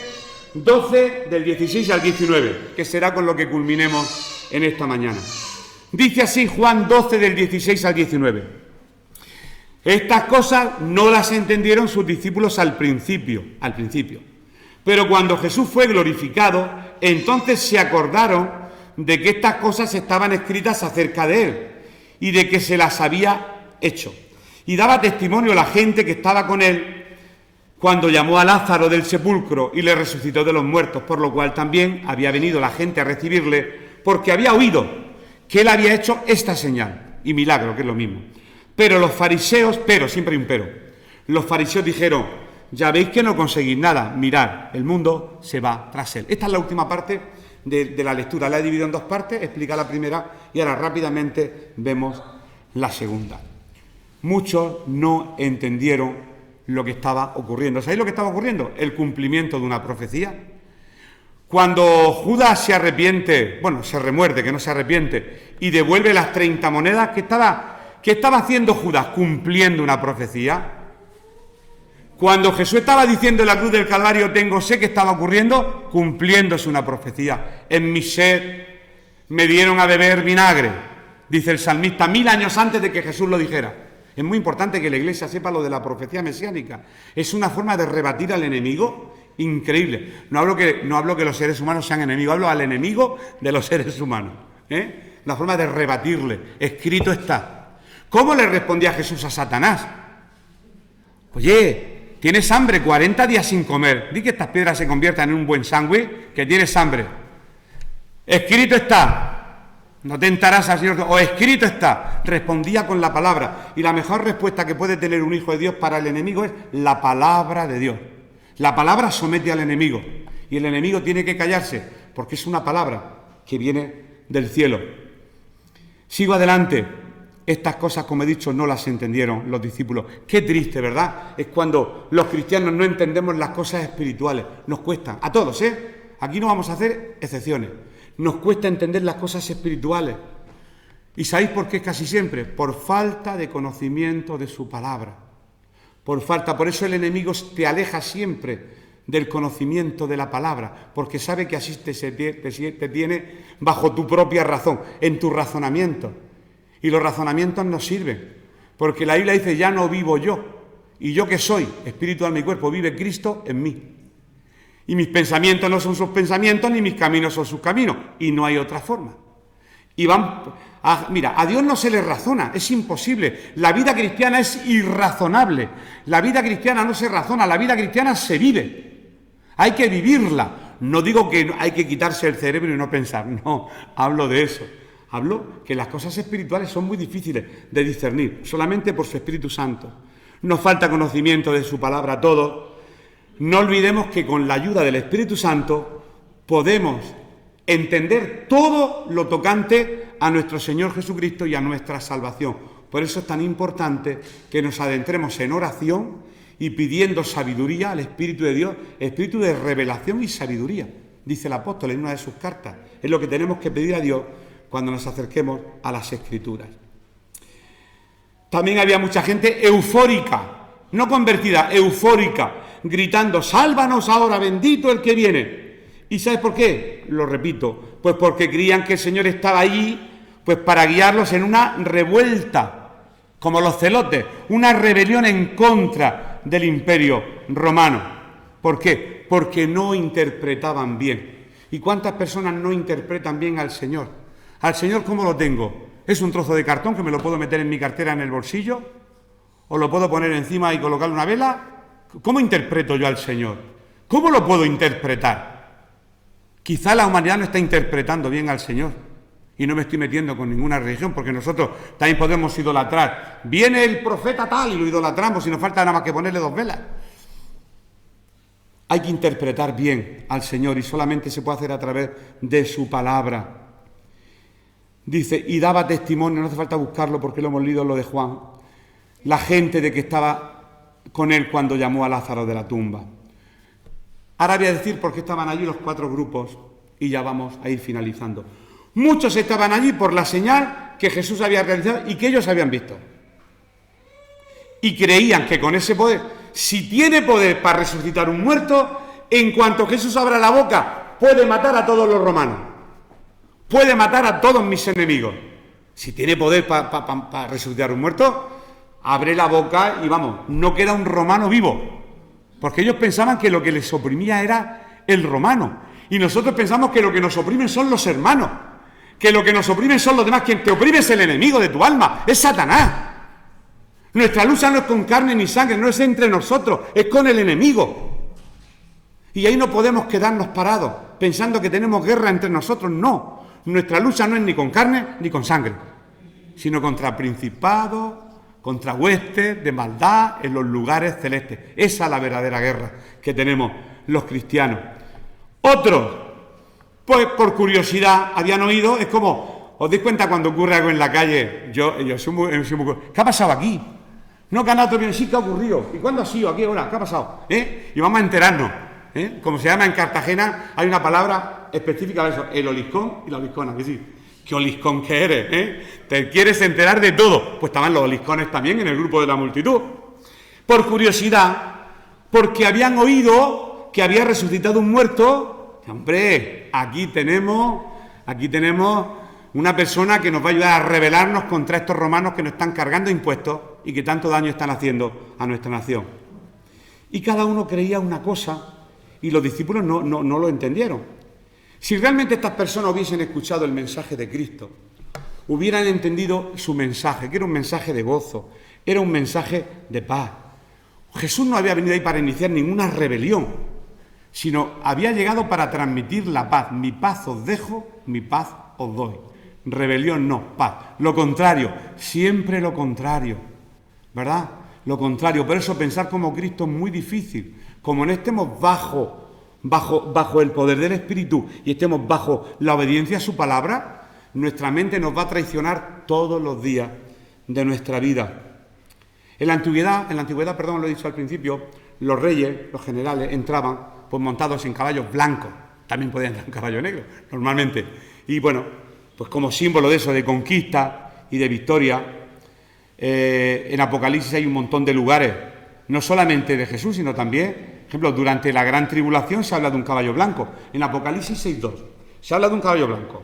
12, del 16 al 19, que será con lo que culminemos en esta mañana. Dice así Juan 12, del 16 al 19. Estas cosas no las entendieron sus discípulos al principio. Pero cuando Jesús fue glorificado, entonces se acordaron de que estas cosas estaban escritas acerca de él y de que se las había hecho. Y daba testimonio a la gente que estaba con él cuando llamó a Lázaro del sepulcro y le resucitó de los muertos, por lo cual también había venido la gente a recibirle, porque había oído que él había hecho esta señal y milagro, que es lo mismo. Pero los fariseos, siempre hay un pero, los fariseos dijeron, ya veis que no conseguís nada, mirad, el mundo se va tras él. Esta es la última parte de la lectura, la he dividido en dos partes, explica la primera y ahora rápidamente vemos la segunda. Muchos no entendieron lo que estaba ocurriendo. ¿Sabéis lo que estaba ocurriendo? El cumplimiento de una profecía. Cuando Judas se arrepiente, se remuerde, que no se arrepiente, y devuelve las 30 monedas, ¿qué estaba haciendo Judas? Cumpliendo una profecía. Cuando Jesús estaba diciendo en la cruz del Calvario, tengo sed, ¿qué estaba ocurriendo? Cumpliéndose una profecía. En mi sed me dieron a beber vinagre, dice el salmista, 1000 años antes de que Jesús lo dijera. Es muy importante que la Iglesia sepa lo de la profecía mesiánica. Es una forma de rebatir al enemigo increíble. No hablo que los seres humanos sean enemigos, hablo al enemigo de los seres humanos. La forma de rebatirle. Escrito está. ¿Cómo le respondía Jesús a Satanás? Oye, tienes hambre, 40 días sin comer. Di que estas piedras se conviertan en un buen sándwich, que tienes hambre. Escrito está. No tentarás al Señor, o escrito está. Respondía con la palabra. Y la mejor respuesta que puede tener un hijo de Dios para el enemigo es la palabra de Dios. La palabra somete al enemigo. Y el enemigo tiene que callarse, porque es una palabra que viene del cielo. Sigo adelante. Estas cosas, como he dicho, no las entendieron los discípulos. Qué triste, ¿verdad? Es cuando los cristianos no entendemos las cosas espirituales. Nos cuesta, a todos, Aquí no vamos a hacer excepciones. Nos cuesta entender las cosas espirituales. ¿Y sabéis por qué casi siempre? Por falta de conocimiento de su palabra. Por eso el enemigo te aleja siempre del conocimiento de la palabra, porque sabe que así te tiene bajo tu propia razón, en tu razonamiento. Y los razonamientos no sirven, porque la Biblia dice, ya no vivo yo, y yo que soy, espíritu, alma y cuerpo, vive Cristo en mí. Y mis pensamientos no son sus pensamientos, ni mis caminos son sus caminos. Y no hay otra forma. Mira, a Dios no se le razona, es imposible. La vida cristiana es irrazonable. La vida cristiana no se razona, la vida cristiana se vive. Hay que vivirla. No digo que hay que quitarse el cerebro y no pensar, no, hablo de eso. Hablo que las cosas espirituales son muy difíciles de discernir, solamente por su Espíritu Santo. Nos falta conocimiento de su palabra a todos. No olvidemos que con la ayuda del Espíritu Santo podemos entender todo lo tocante a nuestro Señor Jesucristo y a nuestra salvación. Por eso es tan importante que nos adentremos en oración y pidiendo sabiduría al Espíritu de Dios, espíritu de revelación y sabiduría, dice el apóstol en una de sus cartas. Es lo que tenemos que pedir a Dios cuando nos acerquemos a las Escrituras. También había mucha gente eufórica, no convertida, eufórica, gritando, sálvanos ahora, bendito el que viene. ¿Y sabes por qué? Lo repito, pues porque creían que el Señor estaba allí pues para guiarlos en una revuelta, como los celotes, una rebelión en contra del imperio romano. ¿Por qué? Porque no interpretaban bien. ¿Y cuántas personas no interpretan bien al Señor? Al Señor, ¿cómo lo tengo? ¿Es un trozo de cartón que me lo puedo meter en mi cartera en el bolsillo? ¿O lo puedo poner encima y colocarle una vela? ¿Cómo interpreto yo al Señor? ¿Cómo lo puedo interpretar? Quizá la humanidad no está interpretando bien al Señor. Y no me estoy metiendo con ninguna religión, porque nosotros también podemos idolatrar. Viene el profeta tal y lo idolatramos y nos falta nada más que ponerle 2 velas. Hay que interpretar bien al Señor y solamente se puede hacer a través de su palabra. Dice, y daba testimonio, no hace falta buscarlo porque lo hemos leído en lo de Juan, la gente de que estaba con él cuando llamó a Lázaro de la tumba. Ahora voy a decir por qué estaban allí los 4 grupos y ya vamos a ir finalizando. Muchos estaban allí por la señal que Jesús había realizado y que ellos habían visto. Y creían que con ese poder, si tiene poder para resucitar un muerto, en cuanto Jesús abra la boca, puede matar a todos los romanos. Puede matar a todos mis enemigos. Si tiene poder para resucitar un muerto, abre la boca y vamos, no queda un romano vivo. Porque ellos pensaban que lo que les oprimía era el romano. Y nosotros pensamos que lo que nos oprimen son los hermanos. Que lo que nos oprimen son los demás. Quien te oprime es el enemigo de tu alma, es Satanás. Nuestra lucha no es con carne ni sangre, no es entre nosotros, es con el enemigo. Y ahí no podemos quedarnos parados, pensando que tenemos guerra entre nosotros, no. Nuestra lucha no es ni con carne ni con sangre, sino contra principados, contra huestes de maldad en los lugares celestes. Esa es la verdadera guerra que tenemos los cristianos. Otros, pues por curiosidad, habían oído, es como, ¿os dais cuenta cuando ocurre algo en la calle? Yo soy muy... ¿Qué ha pasado aquí? No, que otro bien, sí, ¿qué ha ocurrido? ¿Y cuándo ha sido? ¿A qué hora? ¿Qué ha pasado? Y vamos a enterarnos. Como se llama en Cartagena, hay una palabra específica de eso, el oliscón y la oliscona, que sí. ¿Qué oliscón que eres? ¿Te quieres enterar de todo? Pues estaban los oliscones también en el grupo de la multitud. Por curiosidad, porque habían oído que había resucitado un muerto. Hombre, aquí tenemos una persona que nos va a ayudar a rebelarnos contra estos romanos que nos están cargando impuestos y que tanto daño están haciendo a nuestra nación. Y cada uno creía una cosa y los discípulos no lo entendieron. Si realmente estas personas hubiesen escuchado el mensaje de Cristo, hubieran entendido su mensaje, que era un mensaje de gozo, era un mensaje de paz. Jesús no había venido ahí para iniciar ninguna rebelión, sino había llegado para transmitir la paz. Mi paz os dejo, mi paz os doy. Rebelión no, paz. Lo contrario, siempre lo contrario, ¿verdad? Lo contrario. Por eso pensar como Cristo es muy difícil. Como no estemos bajo el poder del Espíritu y estemos bajo la obediencia a su palabra, nuestra mente nos va a traicionar todos los días de nuestra vida. En la antigüedad, lo he dicho al principio, los reyes, los generales, entraban pues montados en caballos blancos, también podían entrar en caballo negro, normalmente. Y bueno, pues como símbolo de eso, de conquista y de victoria, en Apocalipsis hay un montón de lugares, no solamente de Jesús, sino también, por ejemplo, durante la gran tribulación se habla de un caballo blanco. En Apocalipsis 6.2 se habla de un caballo blanco.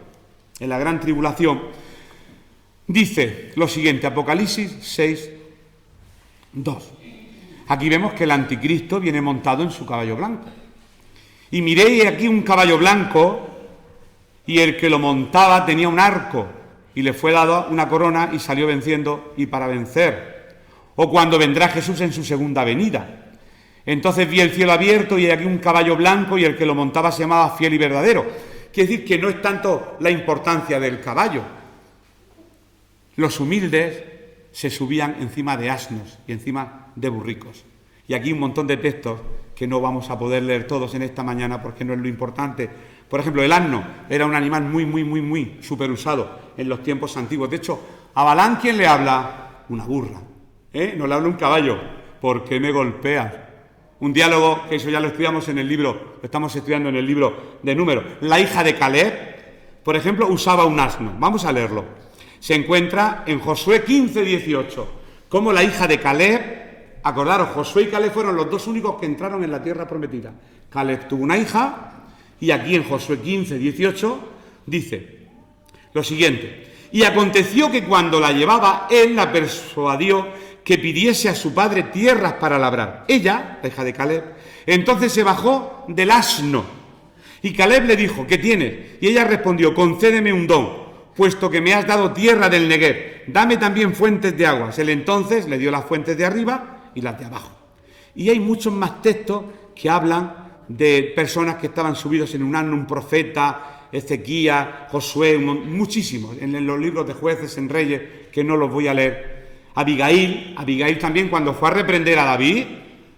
En la gran tribulación dice lo siguiente, Apocalipsis 6.2. Aquí vemos que el anticristo viene montado en su caballo blanco. Y miréis aquí un caballo blanco, y el que lo montaba tenía un arco, y le fue dado una corona y salió venciendo y para vencer. O cuando vendrá Jesús en su segunda venida. Entonces vi el cielo abierto y aquí un caballo blanco y el que lo montaba se llamaba Fiel y Verdadero. Quiere decir que no es tanto la importancia del caballo. Los humildes se subían encima de asnos y encima de burricos. Y aquí un montón de textos que no vamos a poder leer todos en esta mañana porque no es lo importante. Por ejemplo, el asno era un animal muy superusado en los tiempos antiguos. De hecho, a Balaam, ¿quién le habla? Una burra. No le habla un caballo. ¿Por qué me golpeas? Un diálogo, que eso ya lo estudiamos en el libro, lo estamos estudiando en el libro de Números. La hija de Caleb, por ejemplo, usaba un asno. Vamos a leerlo. Se encuentra en Josué 15:18. Como la hija de Caleb, acordaros, Josué y Caleb fueron los dos únicos que entraron en la tierra prometida. Caleb tuvo una hija, y aquí en Josué 15:18 dice lo siguiente. Y aconteció que cuando la llevaba, él la persuadió que pidiese a su padre tierras para labrar. Ella, la hija de Caleb, entonces se bajó del asno. Y Caleb le dijo, ¿qué tienes? Y ella respondió, concédeme un don. puesto que me has dado tierra del Neguev, dame también fuentes de aguas. Él entonces le dio las fuentes de arriba y las de abajo. Y hay muchos más textos que hablan de personas que estaban subidos en un asno, un profeta, Ezequías, Josué, muchísimos, en los libros de Jueces, en Reyes, que no los voy a leer. Abigail también, cuando fue a reprender a David,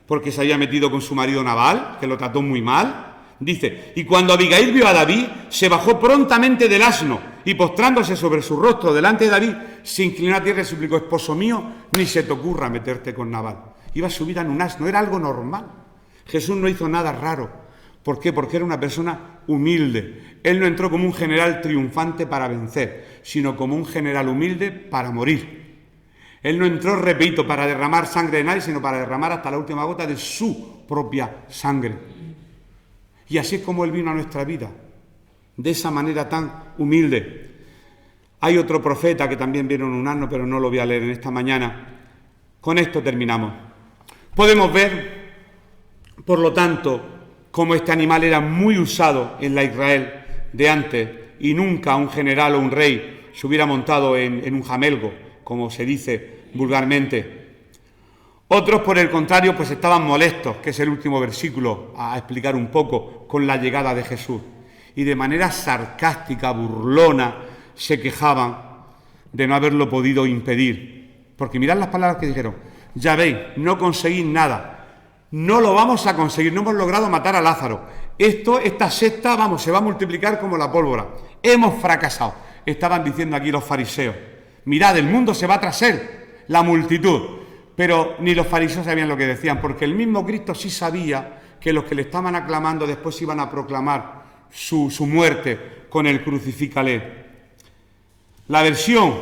porque se había metido con su marido Nabal, que lo trató muy mal, dice, y cuando Abigail vio a David, se bajó prontamente del asno, y postrándose sobre su rostro delante de David, se inclinó a tierra y suplicó, esposo mío, ni se te ocurra meterte con Nabal. Iba subida en un asno, era algo normal. Jesús no hizo nada raro. ¿Por qué? Porque era una persona humilde. Él no entró como un general triunfante para vencer, sino como un general humilde para morir. Él no entró, repito, para derramar sangre de nadie, sino para derramar hasta la última gota de su propia sangre. Y así es como Él vino a nuestra vida, de esa manera tan humilde. Hay otro profeta que también vino en un asno, pero no lo voy a leer en esta mañana. Con esto terminamos. Podemos ver, por lo tanto, cómo este animal era muy usado en la Israel de antes y nunca un general o un rey se hubiera montado en un jamelgo, como se dice vulgarmente. Otros, por el contrario, pues estaban molestos, que es el último versículo a explicar un poco, con la llegada de Jesús. Y de manera sarcástica, burlona, se quejaban de no haberlo podido impedir. Porque mirad las palabras que dijeron, ya veis, no conseguís nada, no lo vamos a conseguir, no hemos logrado matar a Lázaro. Esta secta, se va a multiplicar como la pólvora. Hemos fracasado. Estaban diciendo aquí los fariseos, mirad, el mundo se va tras él, la multitud. Pero ni los fariseos sabían lo que decían, porque el mismo Cristo sí sabía que los que le estaban aclamando después iban a proclamar su muerte con el crucifícale. La versión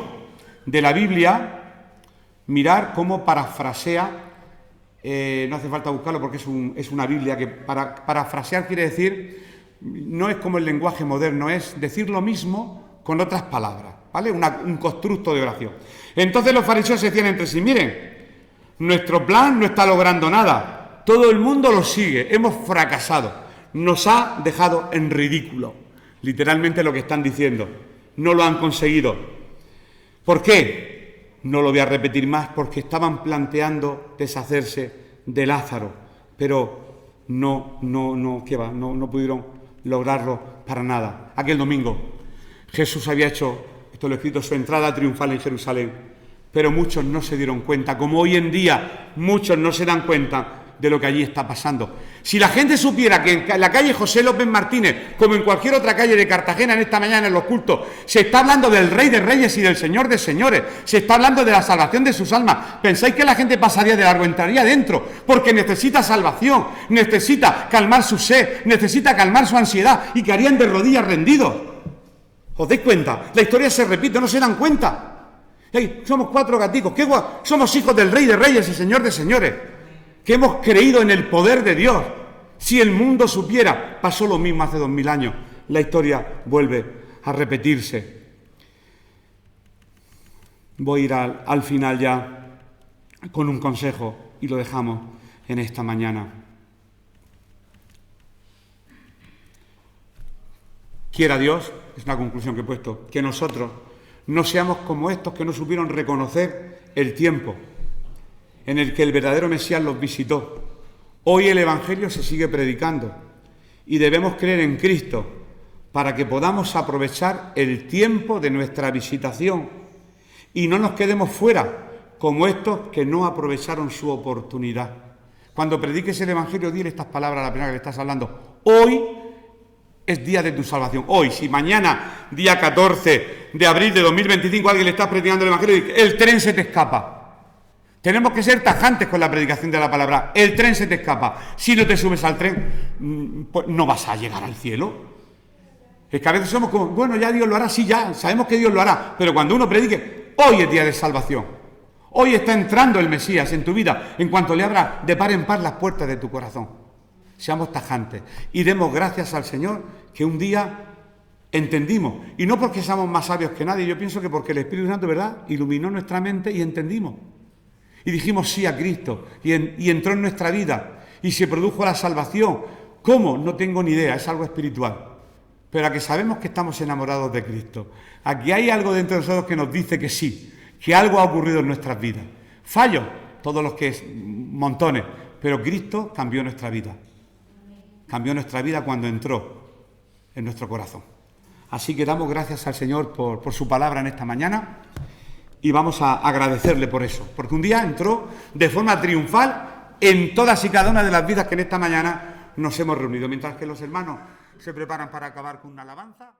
de la Biblia, mirar cómo parafrasea, no hace falta buscarlo porque es una Biblia que parafrasear quiere decir, no es como el lenguaje moderno, es decir lo mismo con otras palabras, ¿vale? Un constructo de oración. Entonces los fariseos se decían entre sí, miren, nuestro plan no está logrando nada, todo el mundo lo sigue, hemos fracasado, nos ha dejado en ridículo, literalmente lo que están diciendo, no lo han conseguido. ¿Por qué? No lo voy a repetir más, porque estaban planteando deshacerse de Lázaro, pero no pudieron lograrlo para nada. Aquel domingo Jesús había hecho, esto lo he escrito, su entrada triunfal en Jerusalén, pero muchos no se dieron cuenta, como hoy en día muchos no se dan cuenta de lo que allí está pasando. Si la gente supiera que en la calle José López Martínez, como en cualquier otra calle de Cartagena en esta mañana en los cultos, se está hablando del Rey de Reyes y del Señor de Señores, se está hablando de la salvación de sus almas, ¿pensáis que la gente pasaría de largo, entraría dentro? Porque necesita salvación, necesita calmar su sed, necesita calmar su ansiedad y que harían de rodillas rendidos. ¿Os dais cuenta? La historia se repite, no se dan cuenta. Hey, somos 4 gaticos, somos hijos del Rey de Reyes y Señor de Señores, que hemos creído en el poder de Dios. Si el mundo supiera, pasó lo mismo hace 2000 años, la historia vuelve a repetirse. Voy a ir al final ya con un consejo y lo dejamos en esta mañana. Quiera Dios, es una conclusión que he puesto, que nosotros no seamos como estos que no supieron reconocer el tiempo en el que el verdadero Mesías los visitó. Hoy el Evangelio se sigue predicando y debemos creer en Cristo para que podamos aprovechar el tiempo de nuestra visitación y no nos quedemos fuera como estos que no aprovecharon su oportunidad. Cuando prediques el Evangelio, dile estas palabras a la persona que le estás hablando. Hoy es día de tu salvación. Hoy, si mañana, día 14 de abril de 2025, alguien le está predicando el Evangelio y el tren se te escapa. Tenemos que ser tajantes con la predicación de la palabra. El tren se te escapa. Si no te subes al tren, pues no vas a llegar al cielo. Es que a veces somos como, bueno, ya Dios lo hará, sí, ya, sabemos que Dios lo hará. Pero cuando uno predique, hoy es día de salvación. Hoy está entrando el Mesías en tu vida, en cuanto le abra de par en par las puertas de tu corazón. Seamos tajantes y demos gracias al Señor que un día entendimos. Y no porque seamos más sabios que nadie, yo pienso que porque el Espíritu Santo, ¿verdad?, iluminó nuestra mente y entendimos. Y dijimos sí a Cristo y entró en nuestra vida y se produjo la salvación. ¿Cómo? No tengo ni idea, es algo espiritual. pero a que sabemos que estamos enamorados de Cristo, a que hay algo dentro de nosotros que nos dice que sí, que algo ha ocurrido en nuestras vidas. Fallos, todos los que es, montones, pero Cristo cambió nuestra vida. Cambió nuestra vida cuando entró en nuestro corazón. Así que damos gracias al Señor por su palabra en esta mañana y vamos a agradecerle por eso, porque un día entró de forma triunfal en todas y cada una de las vidas que en esta mañana nos hemos reunido, mientras que los hermanos se preparan para acabar con una alabanza.